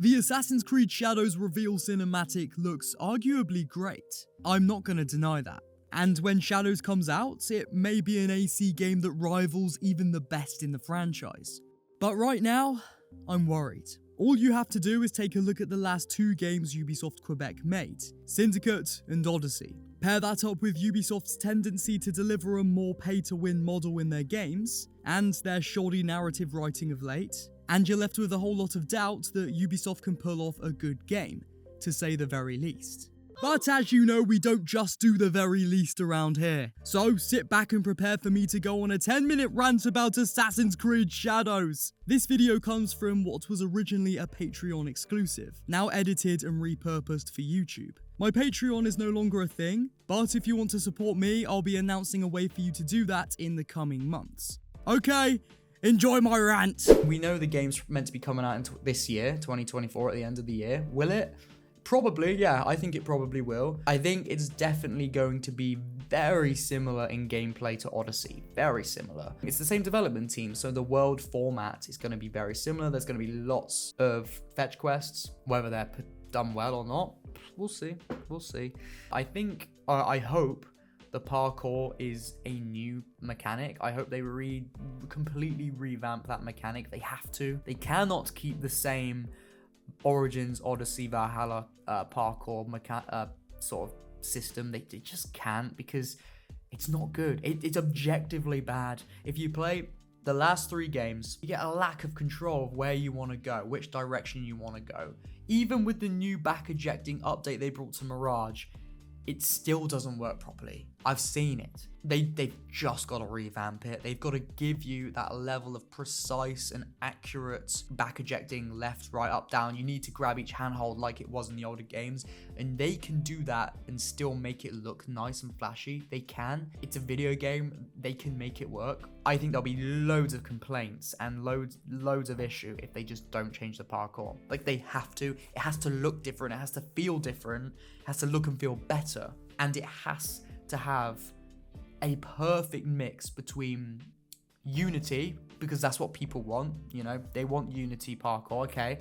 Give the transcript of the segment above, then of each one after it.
The Assassin's Creed Shadows reveal cinematic looks arguably great. I'm not gonna deny that. And when Shadows comes out, it may be an AC game that rivals even the best in the franchise. But right now, I'm worried. All you have to do is take a look at the last two games Ubisoft Quebec made, Syndicate and Odyssey. Pair that up with Ubisoft's tendency to deliver a more pay-to-win model in their games, and their shoddy narrative writing of late, and you're left with a whole lot of doubt that Ubisoft can pull off a good game, to say the very least. But as you know, we don't just do the very least around here. So sit back and prepare for me to go on a 10-minute rant about Assassin's Creed Shadows. This video comes from what was originally a Patreon exclusive, now edited and repurposed for YouTube. My Patreon is no longer a thing, but if you want to support me, I'll be announcing a way for you to do that in the coming months. Okay, enjoy my rant. We know the game's meant to be coming out this year, 2024, at the end of the year. Will it? Probably, yeah, I think it probably will. I think it's definitely going to be very similar in gameplay to Odyssey. Very similar. It's the same development team, so the world format is going to be very similar. There's going to be lots of fetch quests, whether they're done well or not. We'll see. We'll see. I think, I hope the parkour is a new mechanic. I hope they completely revamp that mechanic. They have to. They cannot keep the same Origins, Odyssey, Valhalla parkour sort of system. They just can't, because it's not good. It's objectively bad. If you play the last three games, you get a lack of control of where you want to go, which direction you want to go. Even with the new back ejecting update they brought to Mirage, it still doesn't work properly. I've seen it. They've just got to revamp it. They've got to give you that level of precise and accurate back ejecting left, right, up, down. You need to grab each handhold like it was in the older games, and they can do that and still make it look nice and flashy. They can. It's a video game. They can make it work. I think there'll be loads of complaints and loads of issue if they just don't change the parkour. Like, they have to. It has to look different. It has to feel different. It has to look and feel better. And it has to have a perfect mix between unity, because that's what people want, you know, they want unity parkour. Okay,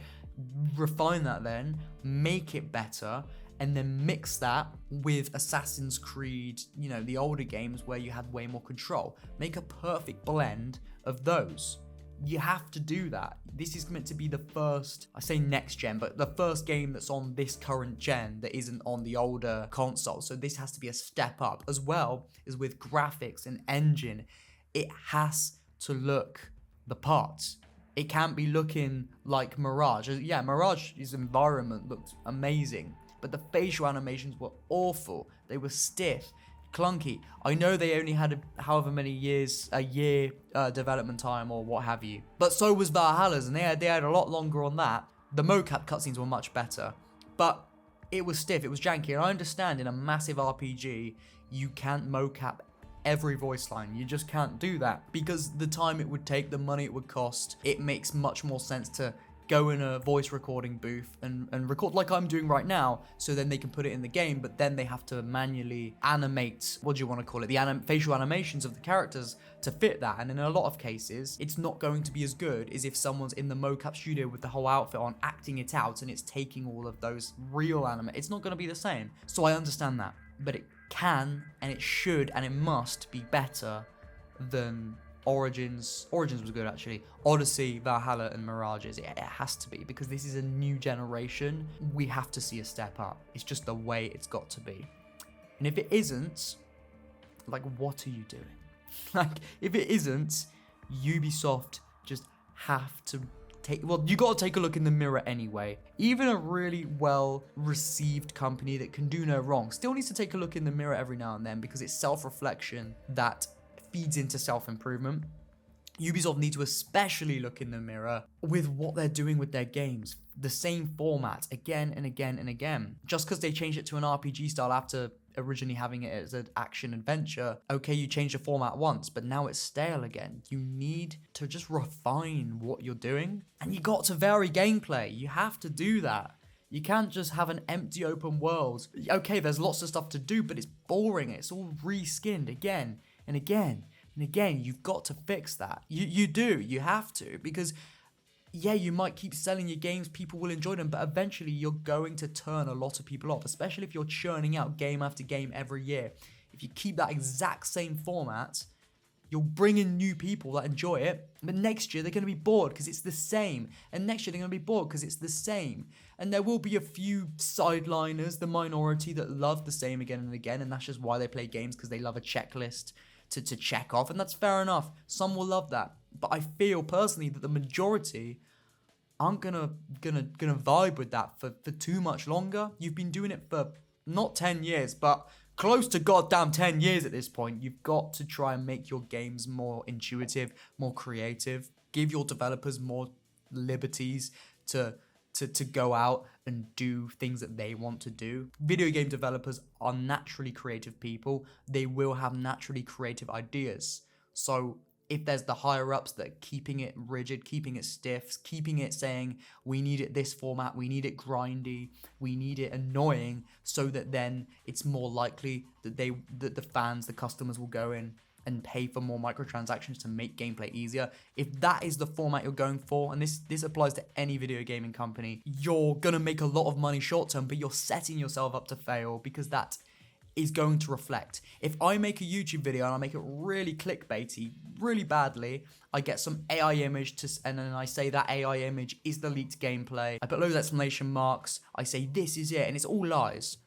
refine that, then make it better, and then mix that with Assassin's Creed, you know, the older games where you had way more control. Make a perfect blend of those. You have to do that. This is meant to be the first, I say next gen, but the first game that's on this current gen that isn't on the older console. So this has to be a step up, as well as with graphics and engine. It has to look the part. It can't be looking like Mirage. Yeah, Mirage's environment looked amazing, but the facial animations were awful. They were stiff, clunky. I know they only had however many years, a year development time or what have you, but so was Valhalla's, and they had a lot longer on that. The mocap cutscenes were much better, but it was stiff, it was janky, and I understand in a massive RPG you can't mocap every voice line. You just can't do that, because the time it would take, the money it would cost. It makes much more sense to go in a voice recording booth and record like I'm doing right now, so then they can put it in the game, but then they have to manually animate, what do you want to call it, the facial animations of the characters to fit that. And in a lot of cases, it's not going to be as good as if someone's in the mocap studio with the whole outfit on, acting it out, and it's taking all of those real It's not going to be the same. So I understand that, but it can, and it should, and it must be better than Origins was good, actually. Odyssey, Valhalla, and Mirages. It has to be, because this is a new generation. We have to see a step up. It's just the way it's got to be. And if it isn't, like, what are you doing? Like, if it isn't, Ubisoft just have to you got to take a look in the mirror anyway. Even a really well-received company that can do no wrong still needs to take a look in the mirror every now and then, because it's self-reflection that feeds into self-improvement. Ubisoft need to especially look in the mirror with what they're doing with their games. The same format again and again and again. Just because they changed it to an RPG style after originally having it as an action adventure, okay, you changed the format once, but now it's stale again. You need to just refine what you're doing, and you got to vary gameplay. You have to do that. You can't just have an empty open world. Okay, there's lots of stuff to do, but it's boring. It's all reskinned again and again and again. You've got to fix that. You do. You have to, because yeah, you might keep selling your games, people will enjoy them, but eventually you're going to turn a lot of people off, especially if you're churning out game after game every year. If you keep that exact same format, you'll bring in new people that enjoy it, but next year they're going to be bored because it's the same. And next year they're going to be bored because it's the same. And there will be a few sideliners, the minority that love the same again and again, and that's just why they play games, because they love a checklist to check off, and that's fair enough. Some will love that. But I feel personally that the majority aren't gonna vibe with that for too much longer. You've been doing it for not 10 years, but close to goddamn 10 years at this point. You've got to try and make your games more intuitive, more creative. Give your developers more liberties to go out and do things that they want to do. Video game developers are naturally creative people. They will have naturally creative ideas. So if there's the higher ups that are keeping it rigid, keeping it stiff, keeping it saying, we need it this format, we need it grindy, we need it annoying, so that then it's more likely that the fans, the customers will go in and pay for more microtransactions to make gameplay easier. If that is the format you're going for, and this applies to any video gaming company, you're gonna make a lot of money short term, but you're setting yourself up to fail, because that is going to reflect. If I make a YouTube video and I make it really clickbaity, really badly, I get some AI image and then I say that AI image is the leaked gameplay. I put loads of exclamation marks. I say this is it, and it's all lies.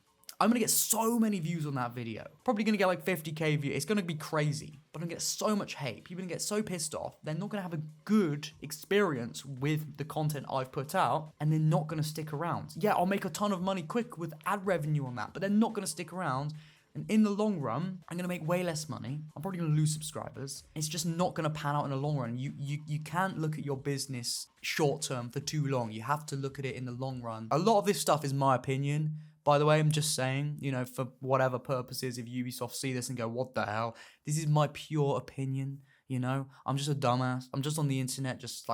I'm gonna get so many views on that video. Probably gonna get like 50k views. It's gonna be crazy, but I'm gonna get so much hate. People are gonna get so pissed off. They're not gonna have a good experience with the content I've put out, and they're not gonna stick around. Yeah, I'll make a ton of money quick with ad revenue on that, but they're not gonna stick around. And in the long run, I'm gonna make way less money. I'm probably gonna lose subscribers. It's just not gonna pan out in the long run. You can't look at your business short term for too long. You have to look at it in the long run. A lot of this stuff is my opinion. By the way, I'm just saying, you know, for whatever purposes, if Ubisoft see this and go, what the hell? This is my pure opinion, you know? I'm just a dumbass. I'm just on the internet just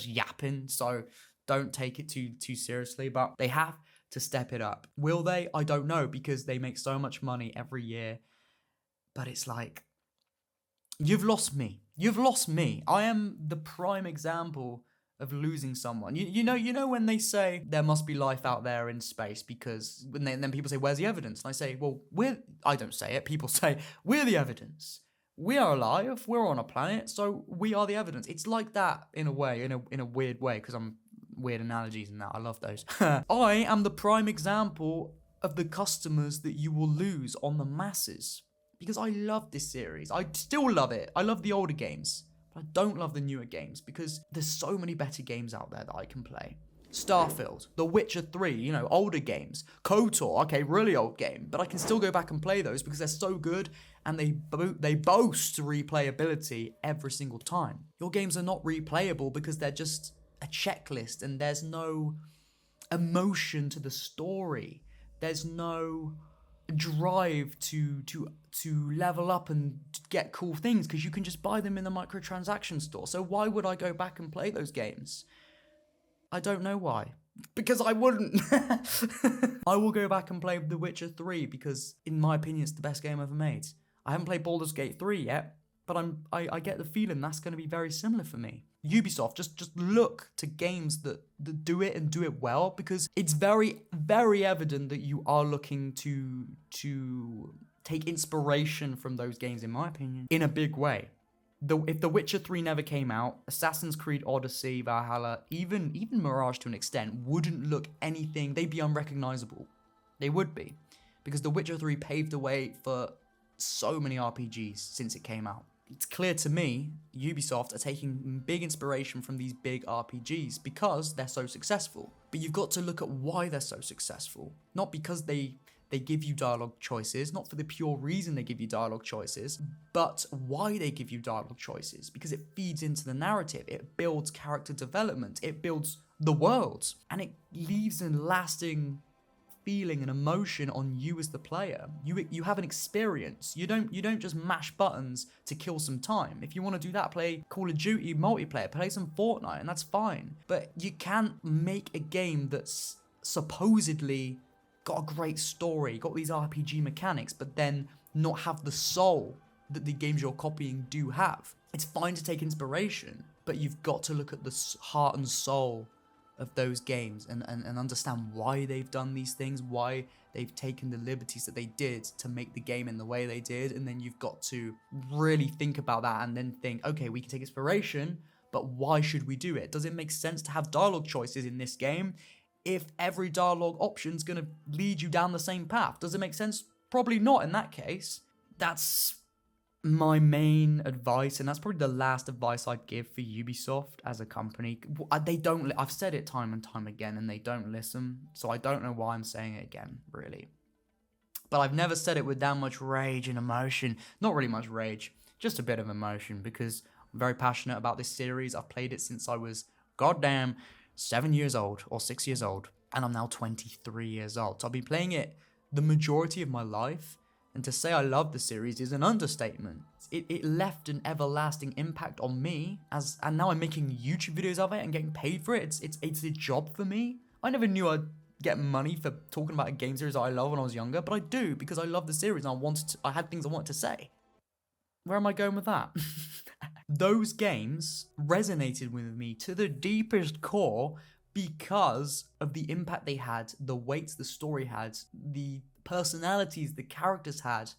yapping, so don't take it too seriously, but they have to step it up. Will they? I don't know, because they make so much money every year. But it's like, you've lost me. You've lost me. I am the prime example of losing someone. You know when they say there must be life out there in space, because then people say, where's the evidence? And I say, well, I don't say it. People say, we're the evidence. We are alive. We're on a planet, so we are the evidence. It's like that in a way, in a weird way, because I'm weird analogies and that. I love those. I am the prime example of the customers that you will lose on the masses, because I love this series. I still love it. I love the older games. But I don't love the newer games, because there's so many better games out there that I can play. Starfield, The Witcher 3, you know, older games. KOTOR, okay, really old game, but I can still go back and play those because they're so good, and they boast replayability every single time. Your games are not replayable because they're just a checklist, and there's no emotion to the story. There's no drive to level up and get cool things, because you can just buy them in the microtransaction store. So why would I go back and play those games? I don't know why. Because I wouldn't. I will go back and play The Witcher 3 because, in my opinion, it's the best game ever made. I haven't played Baldur's Gate 3 yet, but I get the feeling that's going to be very similar for me. Ubisoft, just look to games that do it and do it well, because it's very, very evident that you are looking to take inspiration from those games, in my opinion, in a big way. If The Witcher 3 never came out, Assassin's Creed Odyssey, Valhalla, even Mirage to an extent, wouldn't look anything. They'd be unrecognizable. They would be. Because The Witcher 3 paved the way for so many RPGs since it came out. It's clear to me, Ubisoft are taking big inspiration from these big RPGs because they're so successful. But you've got to look at why they're so successful. Not because they give you dialogue choices, not for the pure reason they give you dialogue choices, but why they give you dialogue choices, because it feeds into the narrative, it builds character development, it builds the world, and it leaves a lasting feeling and emotion on you as the player. You have an experience. You don't just mash buttons to kill some time. If you want to do that, play Call of Duty multiplayer, play some Fortnite, and that's fine. But you can't make a game that's supposedly got a great story, got these RPG mechanics, but then not have the soul that the games you're copying do have. It's fine to take inspiration, But you've got to look at the heart and soul of those games and understand why they've done these things, why they've taken the liberties that they did to make the game in the way they did. And then you've got to really think about that and then think, okay, we can take inspiration, but why should we do it? Does it make sense to have dialogue choices in this game if every dialogue option's going to lead you down the same path? Does it make sense? Probably not in that case. That's my main advice, and that's probably the last advice I'd give for Ubisoft as a company. They don't, I've said it time and time again, and they don't listen, so I don't know why I'm saying it again, really. But I've never said it with that much rage and emotion. Not really much rage, just a bit of emotion, because I'm very passionate about this series. I've played it since I was goddamn 7 years old, or 6 years old, and I'm now 23 years old. So I've been playing it the majority of my life, and to say I love the series is an understatement. It left an everlasting impact on me, and now I'm making YouTube videos of it and getting paid for it. It's a job for me. I never knew I'd get money for talking about a game series that I love when I was younger, but I do because I love the series and I had things I wanted to say. Where am I going with that? Those games resonated with me to the deepest core because of the impact they had, the weight the story had, the personalities the characters had,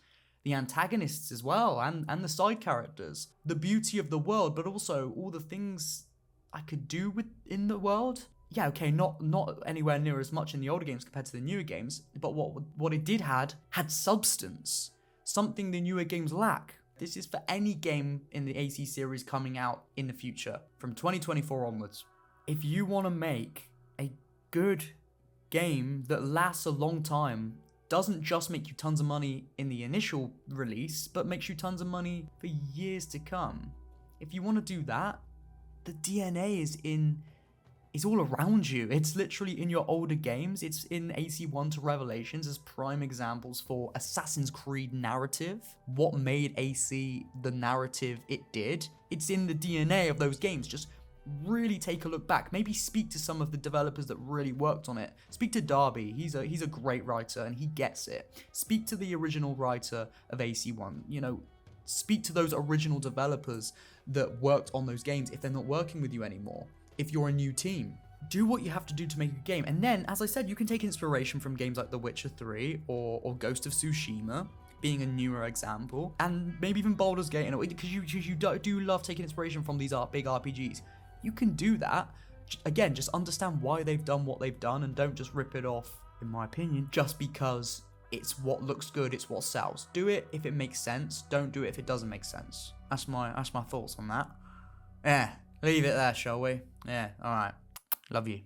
the antagonists as well, and the side characters, the beauty of the world, but also all the things I could do within the world. Yeah, okay, not anywhere near as much in the older games compared to the newer games, but what it did had substance, something the newer games lack. This is for any game in the AC series coming out in the future, from 2024 onwards. If you want to make a good game that lasts a long time, doesn't just make you tons of money in the initial release, but makes you tons of money for years to come. If you want to do that, the DNA is all around you. It's literally in your older games. It's in AC1 to Revelations as prime examples for Assassin's Creed narrative. What made AC the narrative it did? It's in the DNA of those games. Just really take a look back. Maybe speak to some of the developers that really worked on it. Speak to Darby. He's a great writer and he gets it. Speak to the original writer of AC1. You know, speak to those original developers that worked on those games if they're not working with you anymore. If you're a new team, do what you have to do to make a game. And then, as I said, you can take inspiration from games like The Witcher 3 or Ghost of Tsushima, being a newer example, and maybe even Baldur's Gate, because you do love taking inspiration from these big RPGs. You can do that. Again, just understand why they've done what they've done and don't just rip it off, in my opinion, just because it's what looks good, it's what sells. Do it if it makes sense. Don't do it if it doesn't make sense. That's my thoughts on that. Yeah, leave it there, shall we? Yeah, alright. Love you.